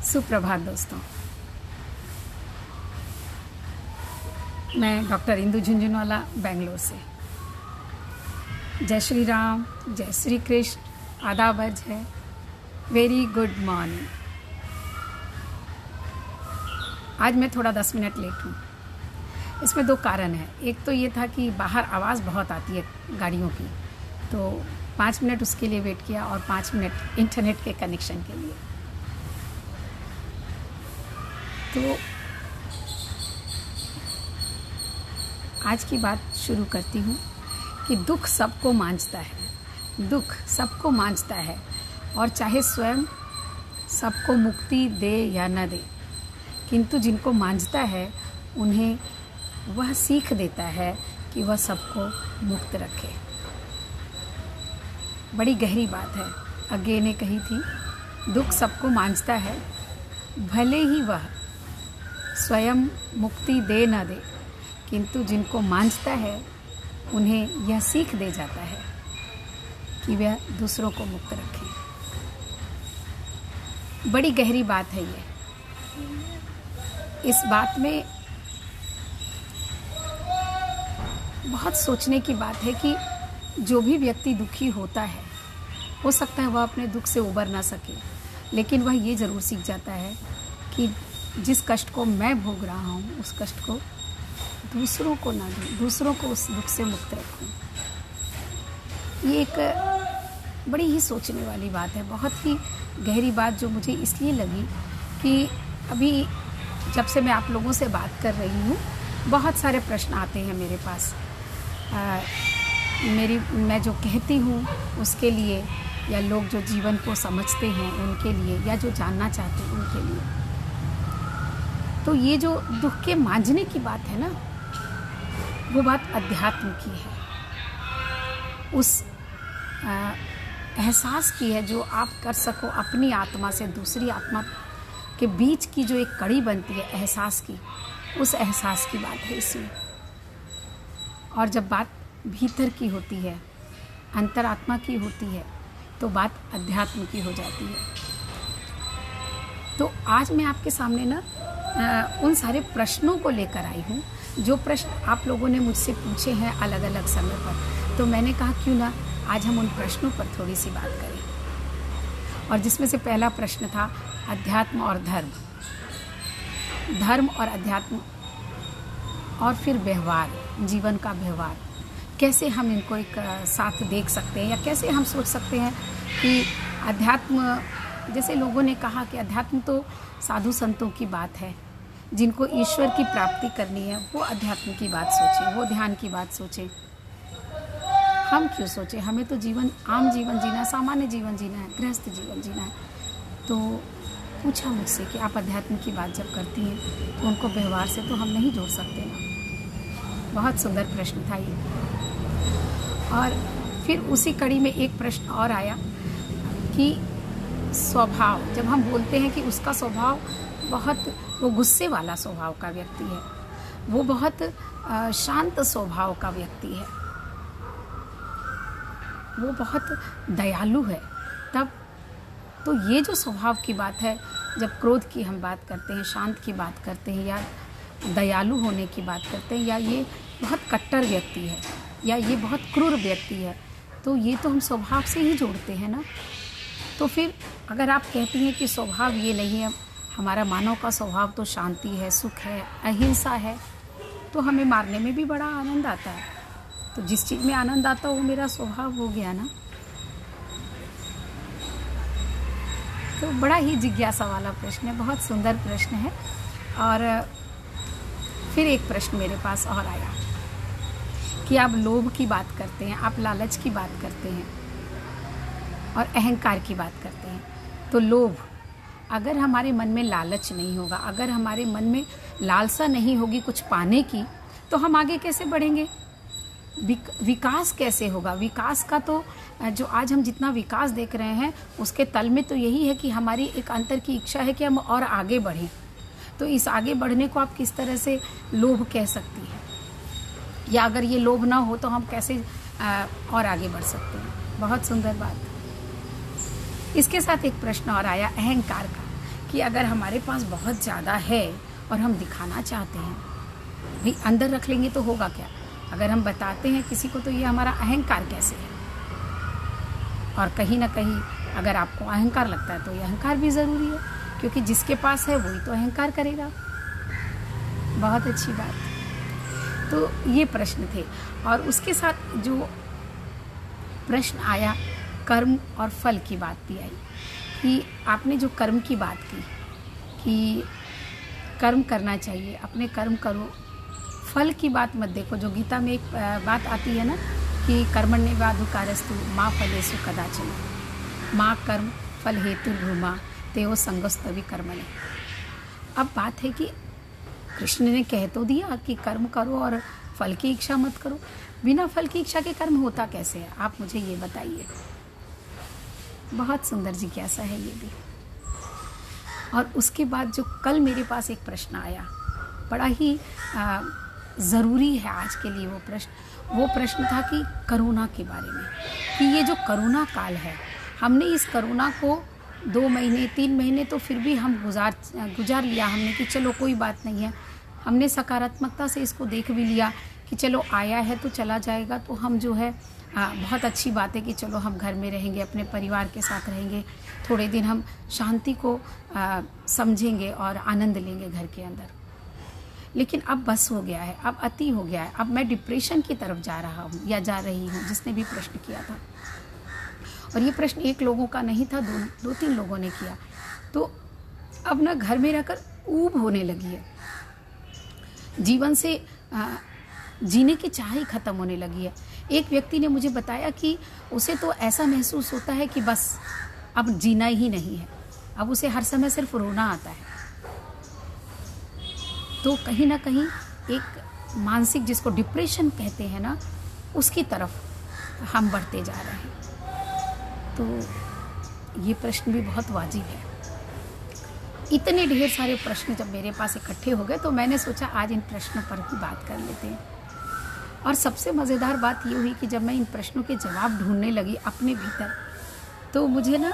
सुप्रभात दोस्तों। मैं डॉक्टर इंदु झुंझुनवाला बेंगलोर से। जय श्री राम, जय श्री कृष्ण, आदाब है, वेरी गुड मॉर्निंग। आज मैं थोड़ा 10 मिनट लेट हूँ। इसमें 2 कारण हैं। एक तो ये था कि बाहर आवाज़ बहुत आती है गाड़ियों की, तो 5 मिनट उसके लिए वेट किया और 5 मिनट इंटरनेट के कनेक्शन के लिए। तो आज की बात शुरू करती हूँ कि दुख सबको मांझता है, दुख सबको मांझता है, और चाहे स्वयं सबको मुक्ति दे या न दे, किंतु जिनको मांझता है उन्हें वह सीख देता है कि वह सबको मुक्त रखे। बड़ी गहरी बात है। आगे ने कही थी, दुख सबको मांझता है, भले ही वह स्वयं मुक्ति दे न दे, किंतु जिनको मांझता है उन्हें यह सीख दे जाता है कि वह दूसरों को मुक्त रखें। बड़ी गहरी बात है ये। इस बात में बहुत सोचने की बात है कि जो भी व्यक्ति दुखी होता है, हो सकता है वह अपने दुख से उबर ना सके, लेकिन वह ये ज़रूर सीख जाता है कि जिस कष्ट को मैं भोग रहा हूँ उस कष्ट को दूसरों को ना दूँ, दूसरों को उस दुख से मुक्त रखूँ। ये एक बड़ी ही सोचने वाली बात है, बहुत ही गहरी बात, जो मुझे इसलिए लगी कि अभी जब से मैं आप लोगों से बात कर रही हूँ, बहुत सारे प्रश्न आते हैं मेरे पास। मैं जो कहती हूँ उसके लिए, या लोग जो जीवन को समझते हैं उनके लिए, या जो जानना चाहते हैं उनके लिए। तो ये जो दुख के मांझने की बात है ना, वो बात अध्यात्म की है, उस एहसास की है जो आप कर सको अपनी आत्मा से दूसरी आत्मा के बीच की जो एक कड़ी बनती है एहसास की, उस एहसास की बात है इसमें। और जब बात भीतर की होती है, अंतरात्मा की होती है, तो बात अध्यात्म की हो जाती है। तो आज मैं आपके सामने ना उन सारे प्रश्नों को लेकर आई हूँ जो प्रश्न आप लोगों ने मुझसे पूछे हैं अलग अलग समय पर। तो मैंने कहा क्यों ना आज हम उन प्रश्नों पर थोड़ी सी बात करें। और जिसमें से पहला प्रश्न था अध्यात्म और धर्म, धर्म और अध्यात्म, और फिर व्यवहार, जीवन का व्यवहार, कैसे हम इनको एक साथ देख सकते हैं, या कैसे हम सोच सकते हैं कि अध्यात्म, जैसे लोगों ने कहा कि अध्यात्म तो साधु संतों की बात है, जिनको ईश्वर की प्राप्ति करनी है वो अध्यात्म की बात सोचें, वो ध्यान की बात सोचें। हम क्यों सोचें? हमें तो जीवन, आम जीवन जीना है, सामान्य जीवन जीना है, गृहस्थ जीवन जीना है। तो पूछा मुझसे कि आप अध्यात्म की बात जब करती हैं तो उनको व्यवहार से तो हम नहीं जोड़ सकते ना। बहुत सुंदर प्रश्न था ये। और फिर उसी कड़ी में एक प्रश्न और आया कि स्वभाव, जब हम बोलते हैं कि उसका स्वभाव बहुत, वो गुस्से वाला स्वभाव का व्यक्ति है, वो बहुत शांत स्वभाव का व्यक्ति है, वो बहुत दयालु है, तब तो ये जो स्वभाव की बात है, जब क्रोध की हम बात करते हैं, शांत की बात करते हैं, या दयालु होने की बात करते हैं, या ये बहुत कट्टर व्यक्ति है, या ये बहुत क्रूर व्यक्ति है, तो ये तो हम स्वभाव से ही जोड़ते हैं ना। तो फिर अगर आप कहती हैं कि स्वभाव ये नहीं है, हमारा मानव का स्वभाव तो शांति है, सुख है, अहिंसा है, तो हमें मारने में भी बड़ा आनंद आता है। तो जिस चीज़ में आनंद आता है वो मेरा स्वभाव हो गया ना। तो बड़ा ही जिज्ञासा वाला प्रश्न है, बहुत सुंदर प्रश्न है। और फिर एक प्रश्न मेरे पास और आया कि आप लोभ की बात करते हैं, आप लालच की बात करते हैं और अहंकार की बात करते हैं। तो लोभ, अगर हमारे मन में लालच नहीं होगा, अगर हमारे मन में लालसा नहीं होगी कुछ पाने की, तो हम आगे कैसे बढ़ेंगे? विकास कैसे होगा? विकास का तो जो आज हम जितना विकास देख रहे हैं उसके तल में तो यही है कि हमारी एक अंतर की इच्छा है कि हम और आगे बढ़ें। तो इस आगे बढ़ने को आप किस तरह से लोभ कह सकती हैं? या अगर ये लोभ ना हो तो हम कैसे और आगे बढ़ सकते हैं? बहुत सुंदर बात। इसके साथ एक प्रश्न और आया अहंकार का, कि अगर हमारे पास बहुत ज़्यादा है और हम दिखाना चाहते हैं, भी अंदर रख लेंगे तो होगा क्या? अगर हम बताते हैं किसी को तो ये हमारा अहंकार कैसे है? और कहीं ना कहीं अगर आपको अहंकार लगता है तो ये अहंकार भी ज़रूरी है, क्योंकि जिसके पास है वही तो अहंकार करेगा। बहुत अच्छी बात। तो ये प्रश्न थे, और उसके साथ जो प्रश्न आया कर्म और फल की बात भी आई, कि आपने जो कर्म की बात की कि कर्म करना चाहिए, अपने कर्म करो, फल की बात मत देखो। जो गीता में एक बात आती है ना कि कर्मण्येवाधिकारस्तु मा फलेषु कदाचन, माँ कर्म फल हेतु भूमा तेओ संगस्तवि कर्मणे। अब बात है कि कृष्ण ने कह तो दिया कि कर्म करो और फल की इच्छा मत करो। बिना फल की इच्छा के कर्म होता कैसे है, आप मुझे ये बताइए। बहुत सुंदर जिज्ञासा है ये भी। और उसके बाद जो कल मेरे पास एक प्रश्न आया, बड़ा ही ज़रूरी है आज के लिए वो प्रश्न था कि कोरोना के बारे में, कि ये जो कोरोना काल है, हमने इस कोरोना को 2 महीने 3 महीने तो फिर भी हम गुजार लिया हमने कि चलो कोई बात नहीं है। हमने सकारात्मकता से इसको देख भी लिया कि चलो आया है तो चला जाएगा, तो हम जो है बहुत अच्छी बात है कि चलो हम घर में रहेंगे, अपने परिवार के साथ रहेंगे, थोड़े दिन हम शांति को समझेंगे और आनंद लेंगे घर के अंदर। लेकिन अब बस हो गया है, अब अति हो गया है, अब मैं डिप्रेशन की तरफ जा रहा हूँ या जा रही हूँ। जिसने भी प्रश्न किया था, और ये प्रश्न एक लोगों का नहीं था, 2-3 लोगों ने किया। तो अब ना घर में रहकर ऊब होने लगी है, जीवन से जीने की चाह ही खत्म होने लगी है। एक व्यक्ति ने मुझे बताया कि उसे तो ऐसा महसूस होता है कि बस अब जीना ही नहीं है, अब उसे हर समय सिर्फ रोना आता है। तो कहीं ना कहीं एक मानसिक, जिसको डिप्रेशन कहते हैं ना, उसकी तरफ हम बढ़ते जा रहे हैं। तो ये प्रश्न भी बहुत वाजिब है। इतने ढेर सारे प्रश्न जब मेरे पास इकट्ठे हो गए तो मैंने सोचा आज इन प्रश्नों पर भी बात कर लेते हैं। और सबसे मज़ेदार बात ये हुई कि जब मैं इन प्रश्नों के जवाब ढूंढने लगी अपने भीतर, तो मुझे ना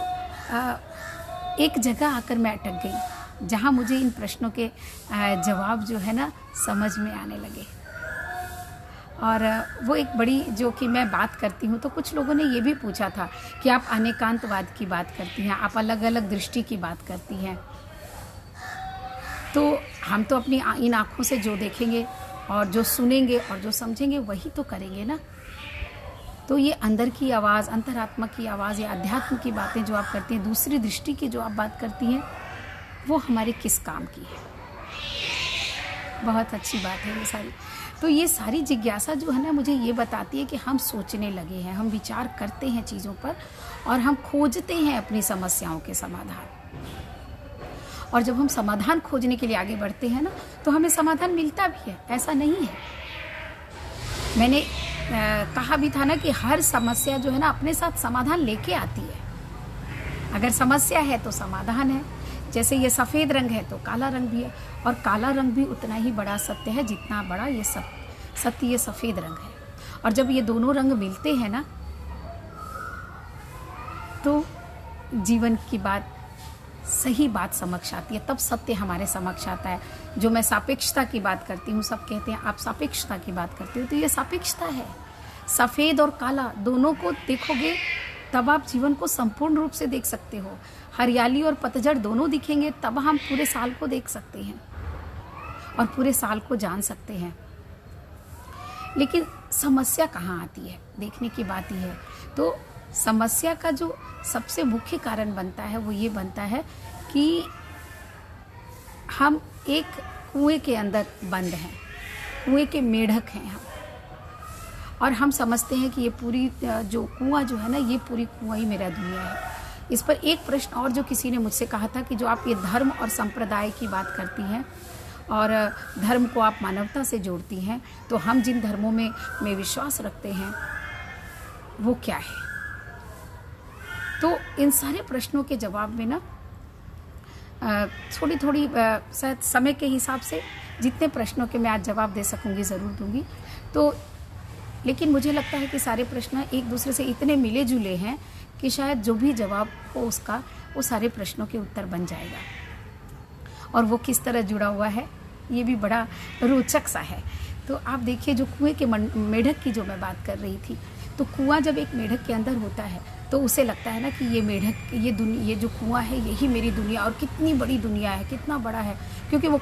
एक जगह आकर मैं अटक गई जहाँ मुझे इन प्रश्नों के जवाब जो है ना समझ में आने लगे। और वो एक बड़ी, जो कि मैं बात करती हूँ तो कुछ लोगों ने ये भी पूछा था कि आप अनेकांतवाद की बात करती हैं, आप अलग अलग दृष्टि की बात करती हैं। तो हम तो अपनी इन आँखों से जो देखेंगे और जो सुनेंगे और जो समझेंगे वही तो करेंगे ना। तो ये अंदर की आवाज़, अंतरात्मा की आवाज़ या अध्यात्म की बातें जो आप करती हैं, दूसरी दृष्टि की जो आप बात करती हैं, वो हमारे किस काम की है? बहुत अच्छी बात है ये सारी। तो ये सारी जिज्ञासा जो है ना मुझे ये बताती है कि हम सोचने लगे हैं, हम विचार करते हैं चीज़ों पर और हम खोजते हैं अपनी समस्याओं के समाधान। और जब हम समाधान खोजने के लिए आगे बढ़ते हैं ना तो हमें समाधान मिलता भी है, ऐसा नहीं है। मैंने कहा भी था ना कि हर समस्या जो है ना अपने साथ समाधान लेके आती है। अगर समस्या है तो समाधान है। जैसे ये सफ़ेद रंग है तो काला रंग भी है, और काला रंग भी उतना ही बड़ा सत्य है जितना बड़ा ये सत्य ये सफ़ेद रंग है। और जब ये दोनों रंग मिलते हैं ना तो जीवन की बात, सही बात समक्ष आती है, तब सत्य हमारे समक्ष आता है। जो मैं सापेक्षता की बात करती हूँ, सब कहते हैं आप सापेक्षता की बात करते हो, तो ये सापेक्षता है। सफ़ेद और काला दोनों को देखोगे तब आप जीवन को संपूर्ण रूप से देख सकते हो। हरियाली और पतझड़ दोनों दिखेंगे तब हम पूरे साल को देख सकते हैं और पूरे साल को जान सकते हैं। लेकिन समस्या कहाँ आती है, देखने की बात ही है। तो समस्या का जो सबसे मुख्य कारण बनता है वो ये बनता है कि हम एक कुएं के अंदर बंद हैं, कुएं के मेढक हैं हम, और हम समझते हैं कि ये पूरी जो कुआं जो है ना, ये पूरी कुआं ही मेरा दुनिया है। इस पर एक प्रश्न और जो किसी ने मुझसे कहा था कि जो आप ये धर्म और संप्रदाय की बात करती हैं और धर्म को आप मानवता से जोड़ती हैं, तो हम जिन धर्मों में विश्वास रखते हैं वो क्या है? तो इन सारे प्रश्नों के जवाब में ना थोड़ी थोड़ी शायद समय के हिसाब से जितने प्रश्नों के मैं आज जवाब दे सकूंगी ज़रूर दूंगी। तो लेकिन मुझे लगता है कि सारे प्रश्न एक दूसरे से इतने मिले जुले हैं कि शायद जो भी जवाब हो उसका, वो सारे प्रश्नों के उत्तर बन जाएगा। और वो किस तरह जुड़ा हुआ है, ये भी बड़ा रोचक सा है। तो आप देखिए, जो कुएं के मेढक की जो मैं बात कर रही थी, तो कुआं जब एक मेढक के अंदर होता है तो उसे लगता है ना कि ये मेढक, ये जो कुआं है यही मेरी दुनिया, और कितनी बड़ी दुनिया है, कितना बड़ा है, क्योंकि वो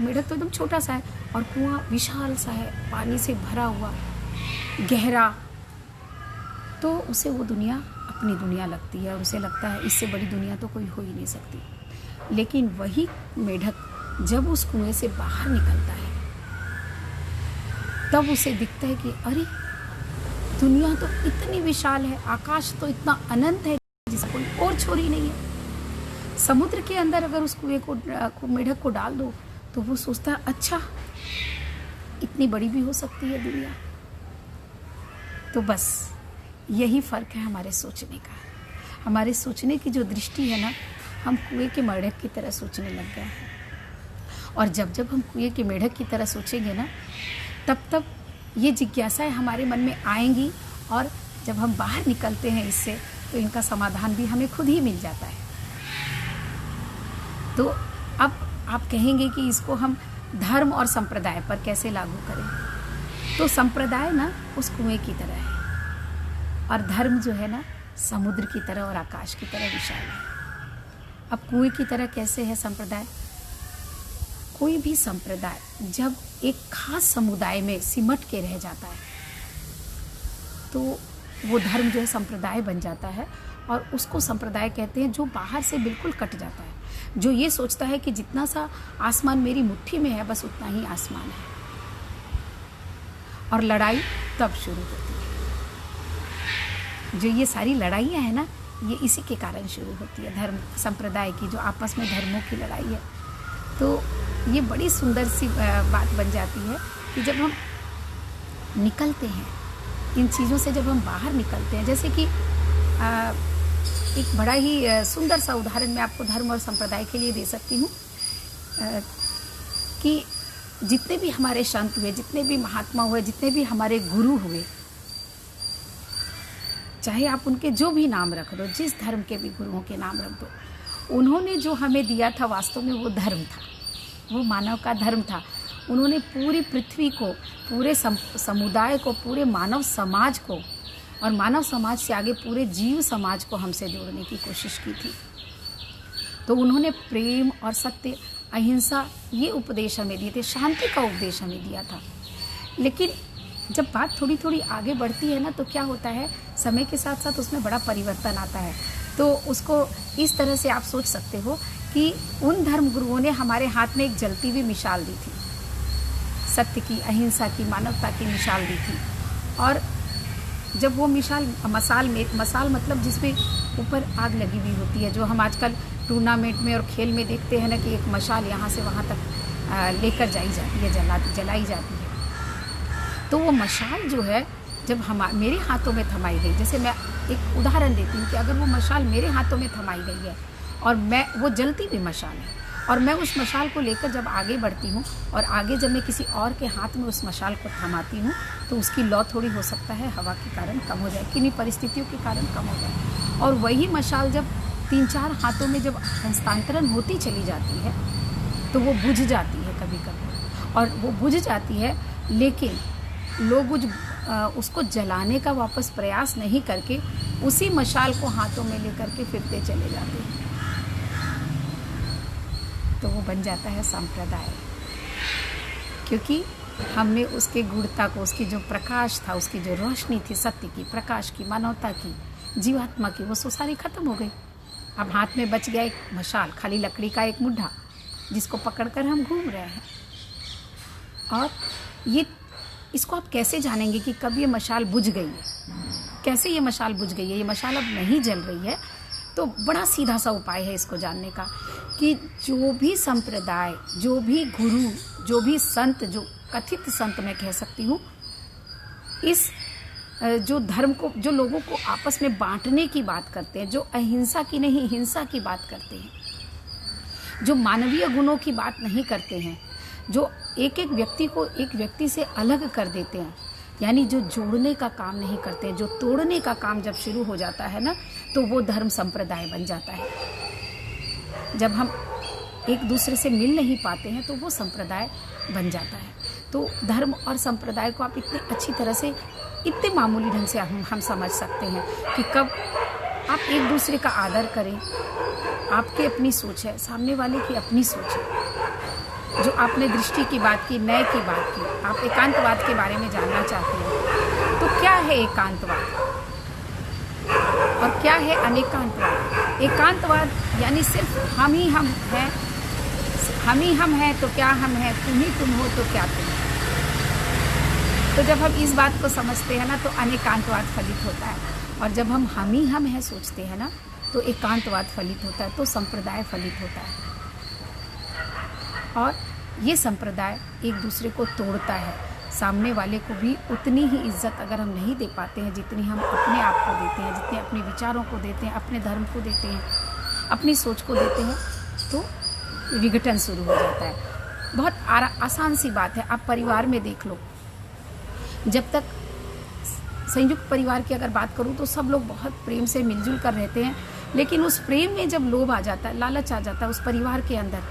मेढक तो एकदम छोटा सा है और कुआं विशाल सा है, पानी से भरा हुआ, गहरा। तो उसे वो दुनिया अपनी दुनिया लगती है और उसे लगता है इससे बड़ी दुनिया तो कोई हो ही नहीं सकती। लेकिन वही मेढक जब उस कुएं से बाहर निकलता है तब उसे दिखता है कि अरे दुनिया तो इतनी विशाल है, आकाश तो इतना अनंत है जिसका कोई और छोर ही नहीं है। समुद्र के अंदर अगर उस कुएं को मेढक को डाल दो तो वो सोचता है अच्छा, इतनी बड़ी भी हो सकती है दुनिया। तो बस यही फर्क है हमारे सोचने का। हमारे सोचने की जो दृष्टि है ना, हम कुएं के मेढक की तरह सोचने लग गए हैं। और जब जब हम कुएं के मेढक की तरह सोचेंगे ना, तब तब ये जिज्ञासाएं हमारे मन में आएंगी, और जब हम बाहर निकलते हैं इससे तो इनका समाधान भी हमें खुद ही मिल जाता है। तो अब आप कहेंगे कि इसको हम धर्म और संप्रदाय पर कैसे लागू करें। तो संप्रदाय ना उस कुएं की तरह है, और धर्म जो है ना समुद्र की तरह और आकाश की तरह विशाल है। अब कुएं की तरह कैसे है संप्रदाय? कोई भी संप्रदाय जब एक खास समुदाय में सिमट के रह जाता है तो वो धर्म जो है संप्रदाय बन जाता है, और उसको संप्रदाय कहते हैं जो बाहर से बिल्कुल कट जाता है, जो ये सोचता है कि जितना सा आसमान मेरी मुट्ठी में है बस उतना ही आसमान है। और लड़ाई तब शुरू होती है, जो ये सारी लड़ाइयाँ हैं ना, ये इसी के कारण शुरू होती है, धर्म संप्रदाय की, जो आपस में धर्मों की लड़ाई है। तो ये बड़ी सुंदर सी बात बन जाती है कि जब हम निकलते हैं इन चीज़ों से, जब हम बाहर निकलते हैं, जैसे कि एक बड़ा ही सुंदर सा उदाहरण मैं आपको धर्म और संप्रदाय के लिए दे सकती हूँ, कि जितने भी हमारे संत हुए, जितने भी महात्मा हुए, जितने भी हमारे गुरु हुए, चाहे आप उनके जो भी नाम रख दो, जिस धर्म के भी गुरुओं के नाम रख दो, उन्होंने जो हमें दिया था वास्तव में वो धर्म था, वो मानव का धर्म था। उन्होंने पूरी पृथ्वी को, पूरे समुदाय को, पूरे मानव समाज को, और मानव समाज से आगे पूरे जीव समाज को हमसे जोड़ने की कोशिश की थी। तो उन्होंने प्रेम और सत्य, अहिंसा, ये उपदेश हमें दिए थे, शांति का उपदेश हमें दिया था। लेकिन जब बात थोड़ी थोड़ी आगे बढ़ती है ना, तो क्या होता है, समय के साथ साथ उसमें बड़ा परिवर्तन आता है। तो उसको इस तरह से आप सोच सकते हो कि उन धर्म गुरुओं ने हमारे हाथ में एक जलती हुई मिसाल दी थी, सत्य की, अहिंसा की, मानवता की मिसाल दी थी। और जब वो मसाल मतलब जिसमें ऊपर आग लगी हुई होती है, जो हम आजकल टूर्नामेंट में और खेल में देखते हैं ना, कि एक मशाल यहाँ से वहाँ तक लेकर जाई जाती है, जलाई जाती है। तो वो मशाल जो है, जब मेरे हाथों में थमाई गई, जैसे मैं एक उदाहरण देती हूँ कि अगर वो मशाल मेरे हाथों में थमाई गई है और वो जलती हुई मशाल है, और मैं उस मशाल को लेकर जब आगे बढ़ती हूँ, और आगे जब मैं किसी और के हाथ में उस मशाल को थमाती हूँ, तो उसकी लौ थोड़ी हो सकता है हवा के कारण कम हो जाए, किन्हीं परिस्थितियों के कारण कम हो जाए। और वही मशाल जब 3-4 हाथों में जब हस्तांतरण होती चली जाती है तो वो बुझ जाती है कभी कभी, और वो बुझ जाती है, लेकिन लोग उसको जलाने का वापस प्रयास नहीं करके उसी मशाल को हाथों में लेकर के फिरते चले जाते हैं। तो वो बन जाता है संप्रदाय, क्योंकि हमने उसके गुणता को, उसकी जो प्रकाश था, उसकी जो रोशनी थी, सत्य की, प्रकाश की, मानवता की, जीवात्मा की, वो सारी खत्म हो गई। अब हाथ में बच गया एक मशाल, खाली लकड़ी का एक मुड्ढा, जिसको पकड़कर हम घूम रहे हैं। और इसको आप कैसे जानेंगे कि कब ये मशाल बुझ गई है, कैसे ये मशाल बुझ गई है, ये मशाल अब नहीं जल रही है? तो बड़ा सीधा सा उपाय है इसको जानने का, कि जो भी संप्रदाय, जो भी गुरु, जो भी संत, जो कथित संत मैं कह सकती हूँ, इस जो धर्म को, जो लोगों को आपस में बांटने की बात करते हैं, जो अहिंसा की नहीं हिंसा की बात करते हैं, जो मानवीय गुणों की बात नहीं करते हैं, जो एक एक व्यक्ति को एक व्यक्ति से अलग कर देते हैं, यानी जो जोड़ने का काम नहीं करते हैं, जो तोड़ने का काम जब शुरू हो जाता है ना, तो वो धर्म संप्रदाय बन जाता है। जब हम एक दूसरे से मिल नहीं पाते हैं तो वो संप्रदाय बन जाता है। तो धर्म और संप्रदाय को आप इतने अच्छी तरह से, इतने मामूली ढंग से हम समझ सकते हैं कि कब आप एक दूसरे का आदर करें। आपकी अपनी सोच है, सामने वाले की अपनी सोच है। जो आपने दृष्टि की बात की, न्याय की बात की, आप एकांतवाद के बारे में जानना चाहते हैं, तो क्या है एकांतवाद और क्या है अनेकांतवाद? एकांतवाद यानी सिर्फ हम ही हम हैं, हम ही हम हैं तो क्या हम हैं, तुम ही तुम हो तो क्या तुम। तो जब हम इस बात को समझते हैं ना तो अनेकांतवाद फलित होता है, और जब हम ही हम हैं सोचते हैं ना तो एकांतवाद फलित होता है, तो संप्रदाय फलित होता है। और ये संप्रदाय एक दूसरे को तोड़ता है। सामने वाले को भी उतनी ही इज्जत अगर हम नहीं दे पाते हैं जितनी हम अपने आप को देते हैं, जितने अपने विचारों को देते हैं, अपने धर्म को देते हैं, अपनी सोच को देते हैं, तो विघटन शुरू हो जाता है। बहुत आसान सी बात है, आप परिवार में देख लो। जब तक संयुक्त परिवार की अगर बात करूं तो सब लोग बहुत प्रेम से मिलजुल कर रहते हैं, लेकिन उस प्रेम में जब लोभ आ जाता है, लालच आ जाता है उस परिवार के अंदर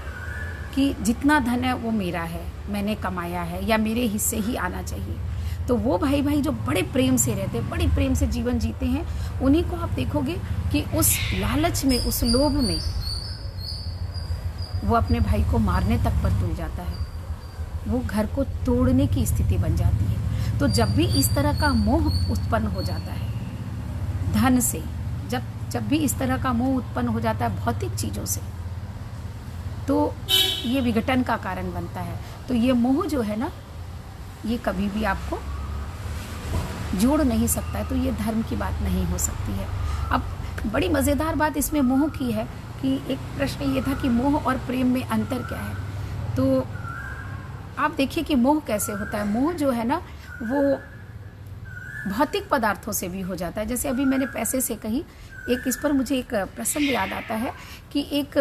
कि जितना धन है वो मेरा है, मैंने कमाया है या मेरे हिस्से ही आना चाहिए, तो वो भाई भाई जो बड़े प्रेम से रहते हैं, बड़े प्रेम से जीवन जीते हैं, उन्हीं को आप देखोगे कि उस लालच में, उस लोभ में वो अपने भाई को मारने तक पर तुल जाता है। वो घर को तोड़ने की स्थिति बन जाती है। तो जब भी इस तरह का मोह उत्पन्न हो जाता है धन से, जब भी इस तरह का मोह उत्पन्न हो जाता है भौतिक चीज़ों से, तो ये विघटन का कारण बनता है। तो ये मोह जो है ना, ये कभी भी आपको जोड़ नहीं सकता है, तो ये धर्म की बात नहीं हो सकती है। अब बड़ी मज़ेदार बात इसमें मोह की है कि एक प्रश्न ये था कि मोह और प्रेम में अंतर क्या है। तो आप देखिए कि मोह कैसे होता है। मोह जो है ना वो भौतिक पदार्थों से भी हो जाता है। जैसे अभी मैंने पैसे से कही, एक इस पर मुझे एक प्रसंग याद आता है कि एक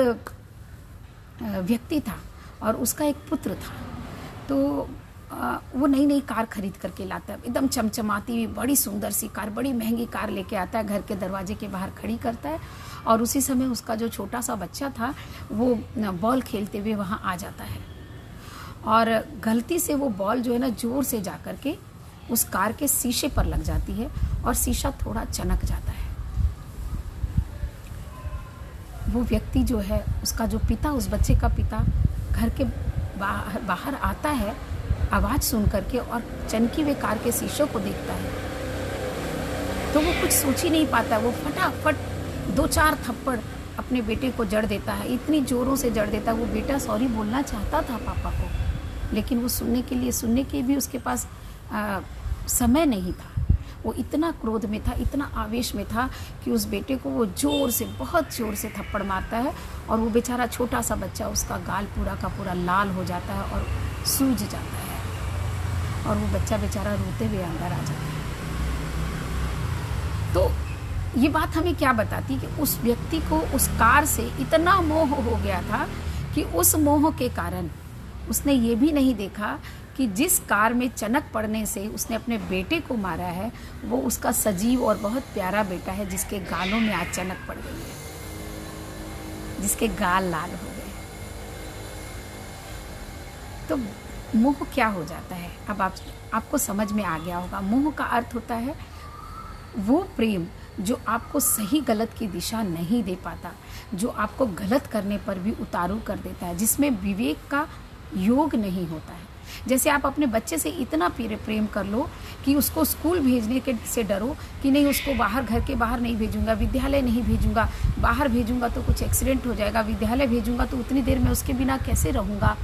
व्यक्ति था और उसका एक पुत्र था। तो वो नई नई कार खरीद करके लाता है, एकदम चमचमाती हुई बड़ी सुंदर सी कार, बड़ी महंगी कार लेके आता है, घर के दरवाजे के बाहर खड़ी करता है, और उसी समय उसका जो छोटा सा बच्चा था वो बॉल खेलते हुए वहाँ आ जाता है, और गलती से वो बॉल जो है ना जोर से जा कर के उस कार के शीशे पर लग जाती है और शीशा थोड़ा चनक जाता है। वो व्यक्ति जो है, उसका जो पिता, उस बच्चे का पिता घर के बाहर आता है आवाज़ सुन करके, और चनकी हुए कार के शीशों को देखता है। तो वो कुछ सोच ही नहीं पाता, वो फटाफट 2-4 थप्पड़ अपने बेटे को जड़ देता है, इतनी जोरों से जड़ देता है। वो बेटा सॉरी बोलना चाहता था पापा को, लेकिन वो सुनने के भी उसके पास समय नहीं था। वो इतना क्रोध में था, इतना आवेश में था कि उस बेटे को वो बहुत ज़ोर से थप्पड़ मारता है, और वो बेचारा छोटा सा बच्चा, उसका गाल पूरा का पूरा लाल हो जाता है और सूज जाता है, और वो बच्चा बेचारा रोते हुए अंदर आ जाता है। तो ये बात हमें क्या बताती कि उस व्यक्ति को उस कार से इतना मोह हो गया था कि उस मोह के कारण उसने ये भी नहीं देखा कि जिस कार में चनक पड़ने से उसने अपने बेटे को मारा है, वो उसका सजीव और बहुत प्यारा बेटा है, जिसके गालों में आज चनक पड़ गई है, जिसके गाल लाल हो गए। तो मोह क्या हो जाता है, अब आपको समझ में आ गया होगा। मोह का अर्थ होता है वो प्रेम जो आपको सही गलत की दिशा नहीं दे पाता, जो आपको गलत करने पर भी उतारू कर देता है, जिसमें विवेक का योग नहीं होता है। जैसे आप अपने बच्चे से इतना प्रेम कर लो कि उसको स्कूल भेजने के से डरो कि नहीं, उसको बाहर, घर के बाहर नहीं भेजूंगा, विद्यालय नहीं भेजूंगा, बाहर भेजूंगा तो कुछ एक्सीडेंट हो जाएगा, विद्यालय भेजूंगा तो उतनी देर में उसके बिना कैसे रहूँगा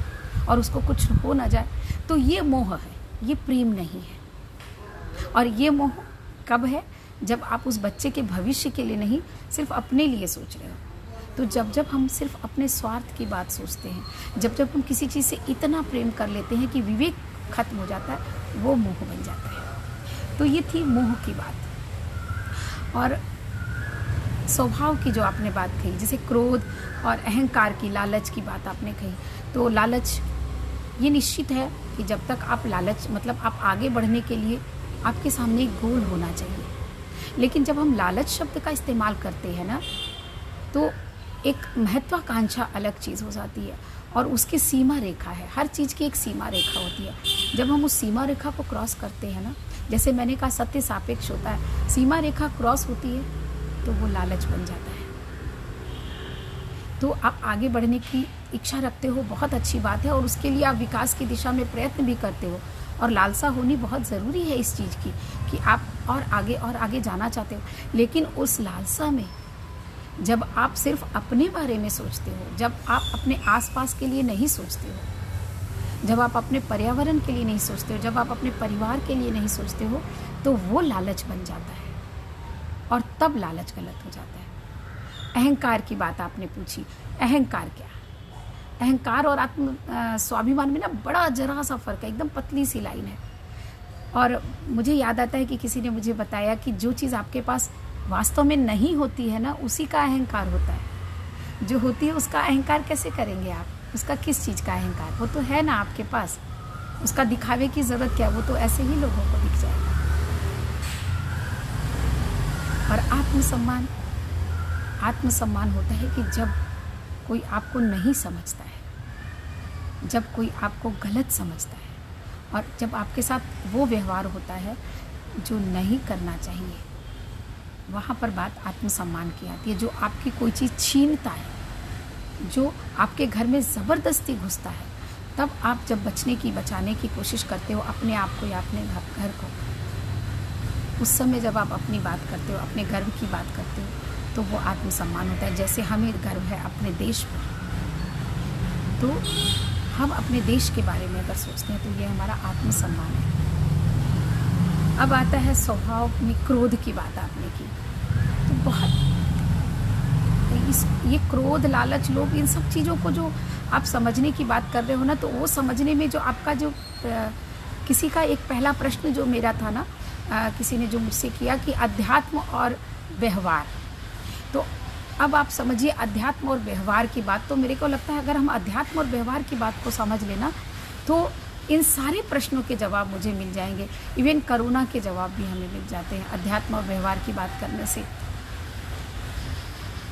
और उसको कुछ हो ना जाए। तो ये मोह है, ये प्रेम नहीं है। और ये मोह कब है? जब आप उस बच्चे के भविष्य के लिए नहीं, सिर्फ अपने लिए सोच रहे हो। तो जब हम सिर्फ अपने स्वार्थ की बात सोचते हैं, जब हम किसी चीज़ से इतना प्रेम कर लेते हैं कि विवेक खत्म हो जाता है, वो मोह बन जाता है। तो ये थी मोह की बात। और स्वभाव की जो आपने बात कही, जैसे क्रोध और अहंकार की, लालच की बात आपने कही, तो लालच ये निश्चित है कि जब तक आप लालच, मतलब आप आगे बढ़ने के लिए आपके सामने एक गोल होना चाहिए। लेकिन जब हम लालच शब्द का इस्तेमाल करते हैं ना, तो एक महत्वाकांक्षा अलग चीज़ हो जाती है और उसकी सीमा रेखा है। हर चीज़ की एक सीमा रेखा होती है। जब हम उस सीमा रेखा को क्रॉस करते हैं ना, जैसे मैंने कहा सत्य सापेक्ष होता है, सीमा रेखा क्रॉस होती है तो वो लालच बन जाता है। तो आप आगे बढ़ने की इच्छा रखते हो, बहुत अच्छी बात है, और उसके लिए आप विकास की दिशा में प्रयत्न भी करते हो, और लालसा होनी बहुत ज़रूरी है इस चीज़ की कि आप और आगे जाना चाहते हो। लेकिन उस लालसा में जब आप सिर्फ अपने बारे में सोचते हो, जब आप अपने आसपास के लिए नहीं सोचते हो, जब आप अपने पर्यावरण के लिए नहीं सोचते हो, जब आप अपने परिवार के लिए नहीं सोचते हो, तो वो लालच बन जाता है और तब लालच गलत हो जाता है। अहंकार की बात आपने पूछी। अहंकार क्या? अहंकार और आत्म स्वाभिमान में ना बड़ा जरा सा फर्क है, एकदम पतली सी लाइन है। और मुझे याद आता है कि किसी ने मुझे बताया कि जो चीज़ आपके पास वास्तव में नहीं होती है ना, उसी का अहंकार होता है। जो होती है उसका अहंकार कैसे करेंगे आप? उसका किस चीज़ का अहंकार? वो तो है ना आपके पास, उसका दिखावे की ज़रूरत क्या? वो तो ऐसे ही लोगों को दिख जाएगा। और आत्मसम्मान होता है कि जब कोई आपको नहीं समझता है, जब कोई आपको गलत समझता है, और जब आपके साथ वो व्यवहार होता है जो नहीं करना चाहिए, वहाँ पर बात आत्मसम्मान की आती है। जो आपकी कोई चीज़ छीनता है, जो आपके घर में ज़बरदस्ती घुसता है, तब आप जब बचाने की कोशिश करते हो अपने आप को या अपने घर को, उस समय जब आप अपनी बात करते हो, अपने गर्व की बात करते हो, तो वो आत्मसम्मान होता है। जैसे हमें गर्व है अपने देश पर, तो हम अपने देश के बारे में अगर सोचते हैं तो ये हमारा आत्मसम्मान है। अब आता है स्वभाव में क्रोध की बात आपने की, तो बहुत ये क्रोध, लालच, लोभ, इन सब चीज़ों को जो आप समझने की बात कर रहे हो ना, तो वो समझने में जो आपका जो किसी का एक पहला प्रश्न जो मेरा था ना, किसी ने जो मुझसे किया कि अध्यात्म और व्यवहार, तो अब आप समझिए अध्यात्म और व्यवहार की बात। तो मेरे को लगता है अगर हम अध्यात्म और व्यवहार की बात को समझ लेना, तो इन सारे प्रश्नों के जवाब मुझे मिल जाएंगे। इवन कोरोना के जवाब भी हमें मिल जाते हैं अध्यात्म और व्यवहार की बात करने से।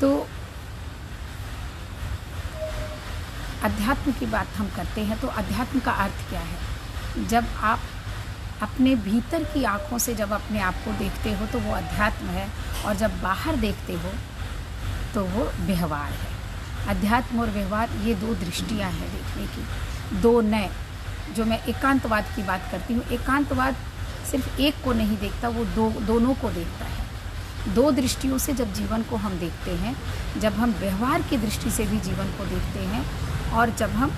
तो अध्यात्म की बात हम करते हैं तो अध्यात्म का अर्थ क्या है? जब आप अपने भीतर की आँखों से जब अपने आप को देखते हो तो वो अध्यात्म है, और जब बाहर देखते हो तो वो व्यवहार है। अध्यात्म और व्यवहार ये दो दृष्टियाँ हैं देखने की, दो नए। जो मैं एकांतवाद की बात करती हूँ, एकांतवाद सिर्फ एक को नहीं देखता, वो दोनों को देखता है। दो दृष्टियों से जब जीवन को हम देखते हैं, जब हम व्यवहार की दृष्टि से भी जीवन को देखते हैं, और जब हम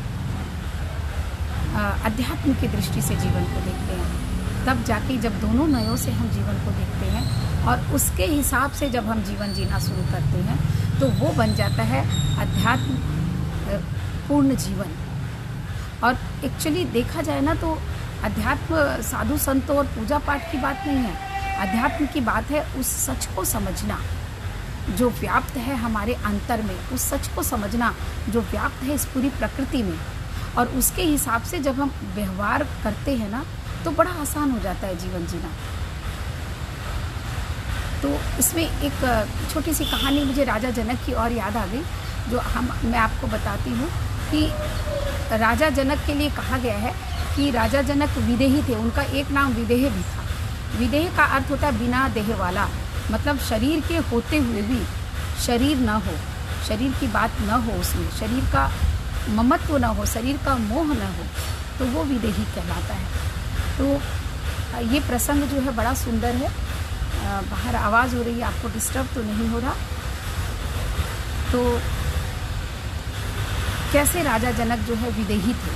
अध्यात्म की दृष्टि से जीवन को देखते हैं, तब जाके जब दोनों नयों से हम जीवन को देखते हैं और उसके हिसाब से जब हम जीवन जीना शुरू करते हैं, तो वो बन जाता है अध्यात्म पूर्ण जीवन। और एक्चुअली देखा जाए ना, तो अध्यात्म साधु संतों और पूजा पाठ की बात नहीं है। अध्यात्म की बात है उस सच को समझना जो व्याप्त है हमारे अंतर में, उस सच को समझना जो व्याप्त है इस पूरी प्रकृति में, और उसके हिसाब से जब हम व्यवहार करते हैं ना, तो बड़ा आसान हो जाता है जीवन जीना। तो इसमें एक छोटी सी कहानी मुझे राजा जनक की और याद आ गई, जो मैं आपको बताती हूँ कि राजा जनक के लिए कहा गया है कि राजा जनक विदेही थे। उनका एक नाम विदेह भी था। विदेह का अर्थ होता है बिना देह वाला, मतलब शरीर के होते हुए भी शरीर न हो, शरीर की बात न हो, उसमें शरीर का ममत्व न हो, शरीर का मोह न हो, तो वो विदेही कहलाता है। तो ये प्रसंग जो है बड़ा सुंदर है। बाहर आवाज़ हो रही है, आपको डिस्टर्ब तो नहीं हो रहा? तो कैसे राजा जनक जो है विदेही थे,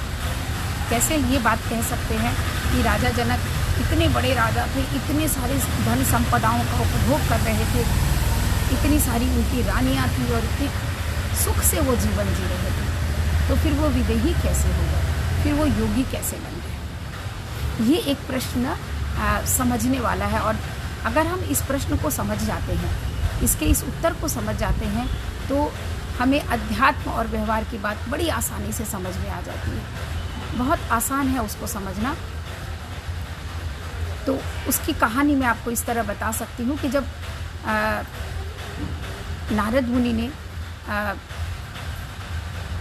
कैसे ये बात कह सकते हैं कि राजा जनक इतने बड़े राजा थे, इतने सारे धन संपदाओं का उपभोग कर रहे थे, इतनी सारी उनकी रानियाँ थी और इतने सुख से वो जीवन जी रहे थे, तो फिर वो विदेही कैसे हो गए, फिर वो योगी कैसे बन गए? ये एक प्रश्न समझने वाला है। और अगर हम इस प्रश्न को समझ जाते हैं, इसके इस उत्तर को समझ जाते हैं, तो हमें अध्यात्म और व्यवहार की बात बड़ी आसानी से समझ में आ जाती है। बहुत आसान है उसको समझना। तो उसकी कहानी मैं आपको इस तरह बता सकती हूँ कि जब नारद मुनि ने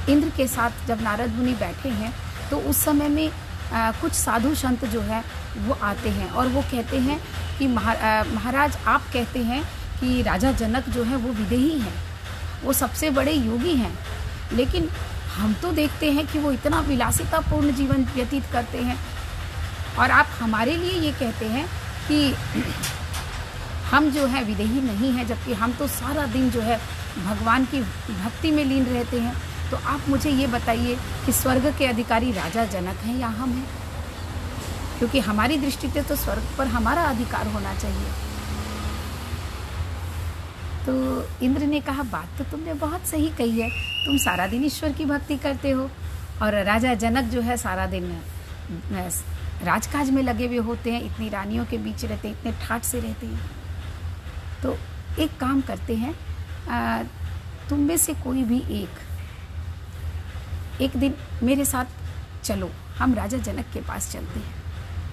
इंद्र के साथ जब नारद मुनि बैठे हैं तो उस समय में कुछ साधु संत जो है वो आते हैं और वो कहते हैं कि महाराज आप कहते हैं कि राजा जनक जो है वो विदेही हैं, वो सबसे बड़े योगी हैं, लेकिन हम तो देखते हैं कि वो इतना विलासितापूर्ण जीवन व्यतीत करते हैं और आप हमारे लिए ये कहते हैं कि हम जो है विदेही नहीं हैं, जबकि हम तो सारा दिन जो है भगवान की भक्ति में लीन रहते हैं। तो आप मुझे ये बताइए कि स्वर्ग के अधिकारी राजा जनक हैं या हम हैं? क्योंकि हमारी दृष्टि से तो स्वर्ग पर हमारा अधिकार होना चाहिए। तो इंद्र ने कहा, बात तो तुमने बहुत सही कही है, तुम सारा दिन ईश्वर की भक्ति करते हो और राजा जनक जो है सारा दिन राजकाज में लगे हुए होते हैं, इतनी रानियों के बीच रहते हैं, इतने ठाठ से रहते हैं। तो एक काम करते हैं, तुम में से कोई भी एक दिन मेरे साथ चलो, हम राजा जनक के पास चलते हैं,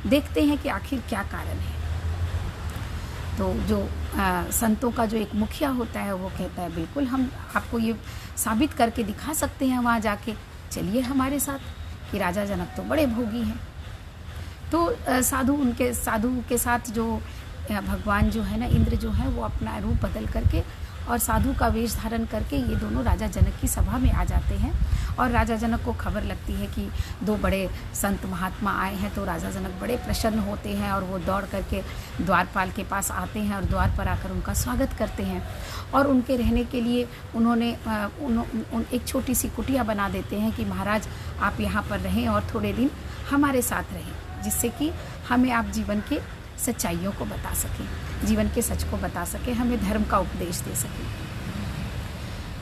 देखते हैं कि आखिर क्या कारण है। तो जो संतों का जो एक मुखिया होता है वो कहता है, बिल्कुल हम आपको ये साबित करके दिखा सकते हैं वहाँ जाके, चलिए हमारे साथ, कि राजा जनक तो बड़े भोगी हैं। तो साधु के साथ जो भगवान जो है ना, इंद्र जो है वो अपना रूप बदल करके और साधु का वेश धारण करके ये दोनों राजा जनक की सभा में आ जाते हैं। और राजा जनक को खबर लगती है कि दो बड़े संत महात्मा आए हैं, तो राजा जनक बड़े प्रसन्न होते हैं और वो दौड़ करके द्वारपाल के पास आते हैं और द्वार पर आकर उनका स्वागत करते हैं। और उनके रहने के लिए उन्होंने एक छोटी सी कुटिया बना देते हैं कि महाराज आप यहाँ पर रहें और थोड़े दिन हमारे साथ रहें, जिससे कि हमें आप जीवन के सच्चाइयों को बता सकें, जीवन के सच को बता सकें, हमें धर्म का उपदेश दे सकें।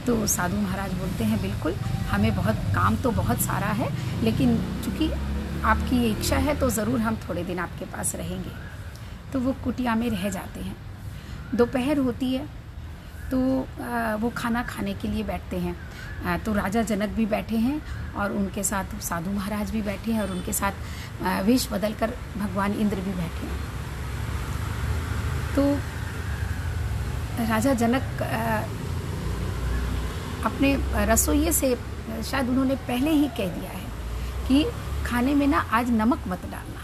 तो साधु महाराज बोलते हैं, बिल्कुल हमें काम तो बहुत सारा है, लेकिन चूँकि आपकी ये इच्छा है तो ज़रूर हम थोड़े दिन आपके पास रहेंगे। तो वो कुटिया में रह जाते हैं। दोपहर होती है तो वो खाना खाने के लिए बैठते हैं। तो राजा जनक भी बैठे हैं और उनके साथ साधु महाराज भी बैठे हैं और उनके साथ वेश बदल कर भगवान इंद्र भी बैठे हैं। तो राजा जनक अपने रसोइये से, शायद उन्होंने पहले ही कह दिया है कि खाने में ना आज नमक मत डालना।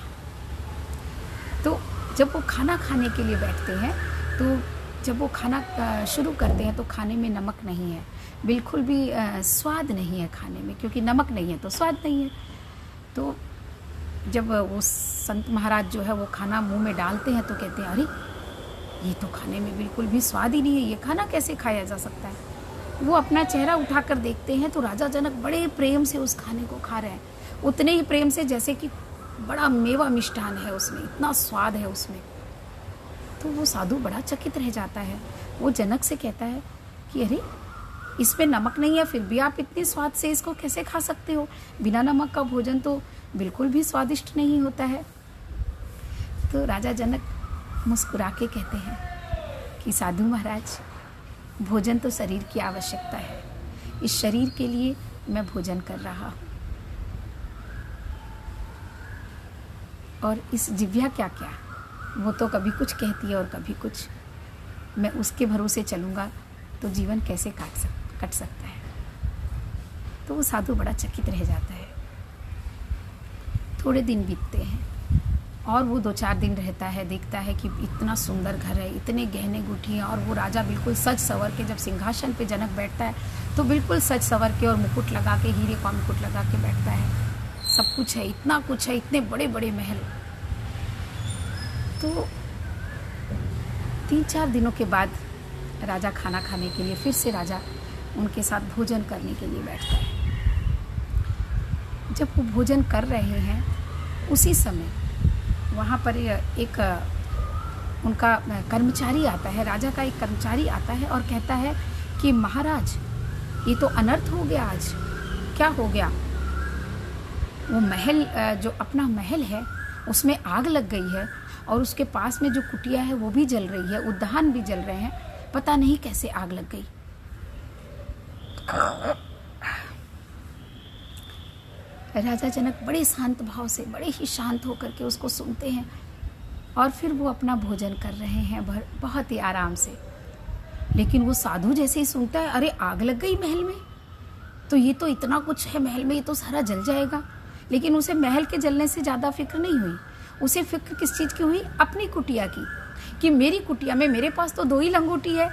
तो जब वो खाना खाने के लिए बैठते हैं, तो जब वो खाना शुरू करते हैं तो खाने में नमक नहीं है, बिल्कुल भी स्वाद नहीं है खाने में, क्योंकि नमक नहीं है तो स्वाद नहीं है। तो जब वो संत महाराज जो है वो खाना मुंह में डालते हैं तो कहते हैं, अरे ये तो खाने में बिल्कुल भी स्वाद ही नहीं है, ये खाना कैसे खाया जा सकता है। वो अपना चेहरा उठाकर देखते हैं तो राजा जनक बड़े प्रेम से उस खाने को खा रहे हैं, उतने ही प्रेम से जैसे कि बड़ा मेवा मिष्ठान है उसमें, इतना स्वाद है उसमें। तो वो साधु बड़ा चकित रह जाता है। वो जनक से कहता है कि अरे इसमें नमक नहीं है, फिर भी आप इतने स्वाद से इसको कैसे खा सकते हो, बिना नमक का भोजन तो बिल्कुल भी स्वादिष्ट नहीं होता है। तो राजा जनक मुस्कुरा के कहते हैं कि साधु महाराज, भोजन तो शरीर की आवश्यकता है, इस शरीर के लिए मैं भोजन कर रहा हूँ, और इस जिह्वा क्या क्या, वो तो कभी कुछ कहती है और कभी कुछ, मैं उसके भरोसे चलूँगा तो जीवन कैसे कट सकता है। तो वो साधु बड़ा चकित रह जाता है। थोड़े दिन बीतते हैं और वो 2-4 दिन रहता है, देखता है कि इतना सुंदर घर है, इतने गहने गुठियाँ, और वो राजा बिल्कुल सज सवर के, जब सिंहासन पे जनक बैठता है तो बिल्कुल सज सवर के और मुकुट लगा के, हीरे का मुकुट लगा के बैठता है। सब कुछ है, इतना कुछ है, इतने बड़े बड़े महल। तो 3-4 दिनों के बाद राजा खाना खाने के लिए फिर से राजा उनके साथ भोजन करने के लिए बैठता है। जब वो भोजन कर रहे हैं उसी समय वहाँ पर एक उनका कर्मचारी आता है, राजा का एक कर्मचारी आता है और कहता है कि महाराज ये तो अनर्थ हो गया, आज क्या हो गया। वो महल, जो अपना महल है उसमें आग लग गई है और उसके पास में जो कुटिया है वो भी जल रही है, उद्यान भी जल रहे हैं, पता नहीं कैसे आग लग गई। राजा जनक बड़े शांत भाव से, बड़े ही शांत होकर के उसको सुनते हैं और फिर वो अपना भोजन कर रहे हैं बहुत ही आराम से। लेकिन वो साधु जैसे ही सुनता है, अरे आग लग गई महल में, तो ये तो इतना कुछ है महल में, ये तो सारा जल जाएगा। लेकिन उसे महल के जलने से ज़्यादा फिक्र नहीं हुई। उसे फिक्र किस चीज़ की हुई? अपनी कुटिया की, कि मेरी कुटिया में, मेरे पास तो 2 ही लंगोटी है,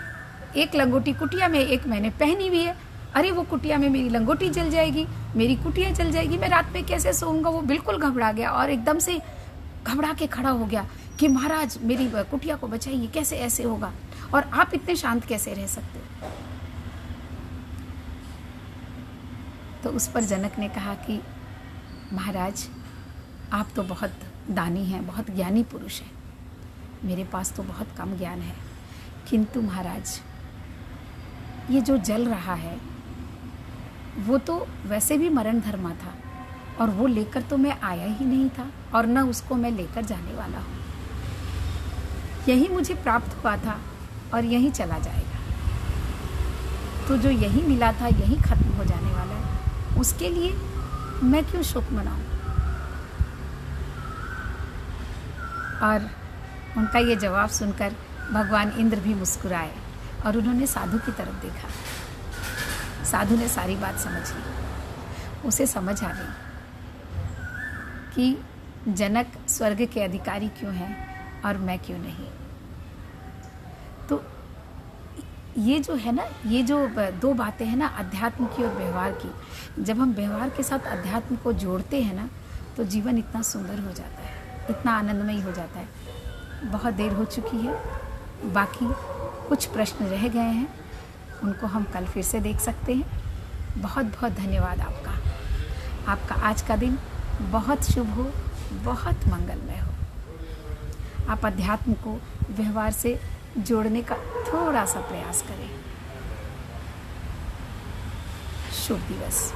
एक लंगोटी कुटिया में, एक मैंने पहनी हुई है। अरे वो कुटिया में मेरी लंगोटी जल जाएगी, मेरी कुटिया जल जाएगी, मैं रात में कैसे सोऊंगा? वो बिल्कुल घबरा गया और एकदम से घबरा के खड़ा हो गया कि महाराज मेरी कुटिया को बचाइए, कैसे ऐसे होगा? और आप इतने शांत कैसे रह सकते हो? तो उस पर जनक ने कहा कि महाराज आप तो बहुत दानी हैं, बहुत ज्ञानी पुरुष हैं, मेरे पास तो बहुत कम ज्ञान है, किंतु महाराज ये जो जल रहा है वो तो वैसे भी मरण धर्मा था, और वो लेकर तो मैं आया ही नहीं था, और न उसको मैं लेकर जाने वाला हूँ। यही मुझे प्राप्त हुआ था और यही चला जाएगा। तो जो यही मिला था यही खत्म हो जाने वाला है, उसके लिए मैं क्यों शोक मनाऊं? और उनका ये जवाब सुनकर भगवान इंद्र भी मुस्कुराए और उन्होंने साधु की तरफ देखा। साधु ने सारी बात समझ ली। उसे समझ आ गई कि जनक स्वर्ग के अधिकारी क्यों हैं और मैं क्यों नहीं। तो ये जो है ना, ये जो 2 बातें हैं ना, अध्यात्म की और व्यवहार की, जब हम व्यवहार के साथ अध्यात्म को जोड़ते हैं ना, तो जीवन इतना सुंदर हो जाता है, इतना आनंदमयी हो जाता है। बहुत देर हो चुकी है, बाकी कुछ प्रश्न रह गए हैं, उनको हम कल फिर से देख सकते हैं। बहुत बहुत धन्यवाद आपका। आपका आज का दिन बहुत शुभ हो, बहुत मंगलमय हो। आप अध्यात्म को व्यवहार से जोड़ने का थोड़ा सा प्रयास करें। शुभ दिवस।